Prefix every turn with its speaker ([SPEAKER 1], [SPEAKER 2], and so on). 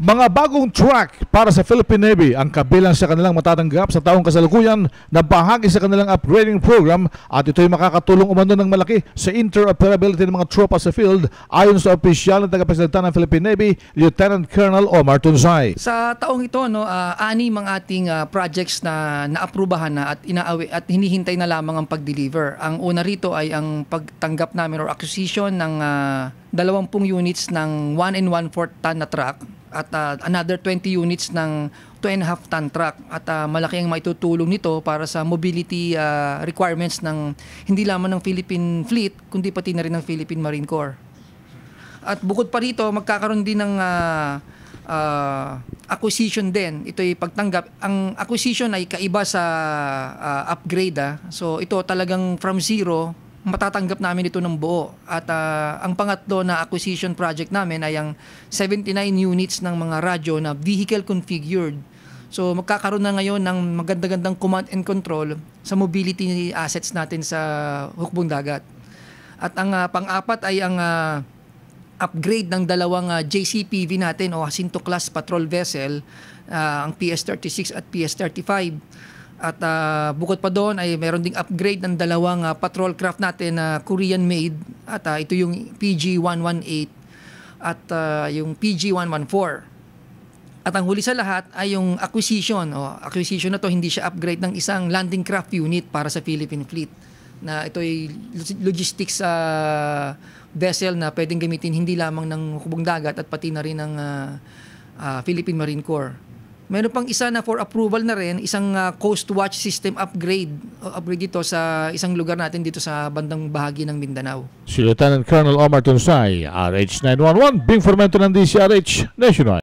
[SPEAKER 1] Mga bagong truck para sa Philippine Navy ang kabilang sa kanilang matatanggap sa taong kasalukuyan na bahagi sa kanilang upgrading program, at ito'y makakatulong umano ng malaki sa interoperability ng mga tropa sa field, ayon sa opisyal na tagapagsalita ng Philippine Navy, Lieutenant Colonel Omar Tunsay.
[SPEAKER 2] Sa taong ito, anim ang ating projects na naaprubahan na at inaawi at hinihintay na lamang ang pag-deliver. Ang una rito ay ang pagtanggap namin or acquisition ng 20 units ng 1 1/4 ton na truck at another 20 units ng 2.5 ton truck, at malaki ang maitutulong nito para sa mobility requirements ng hindi lamang ng Philippine Fleet kundi pati na rin ng Philippine Marine Corps. At bukod pa rito, magkakaroon din ng acquisition din. Ito ay pagtanggap. Ang acquisition ay kaiba sa upgrade. So ito talagang from zero, matatanggap namin ito ng buo. At ang pangatlo na acquisition project namin ay ang 79 units ng mga radyo na vehicle configured. So magkakaroon na ngayon ng maganda-gandang command and control sa mobility assets natin sa hukbong dagat. At ang pang-apat ay ang upgrade ng dalawang JCPV natin o Jacinto class patrol vessel, ang PS-36 at PS-35. At bukod pa doon ay meron ding upgrade ng dalawang patrol craft natin na Korean made, at ito yung PG-118 at yung PG-114. At ang huli sa lahat ay yung acquisition. Acquisition na to, hindi siya upgrade ng isang landing craft unit para sa Philippine Fleet, na ito ay logistics vessel na pwedeng gamitin hindi lamang ng hukbong dagat at pati na rin ng Philippine Marine Corps. Meron pang isa na for approval na rin, isang Coast Watch system upgrade. Upgrade dito sa isang lugar natin dito sa bandang bahagi ng Mindanao.
[SPEAKER 1] Si Lieutenant Colonel Omar Tunsay, RH911, Bing Formento ng DCRH Nationwide.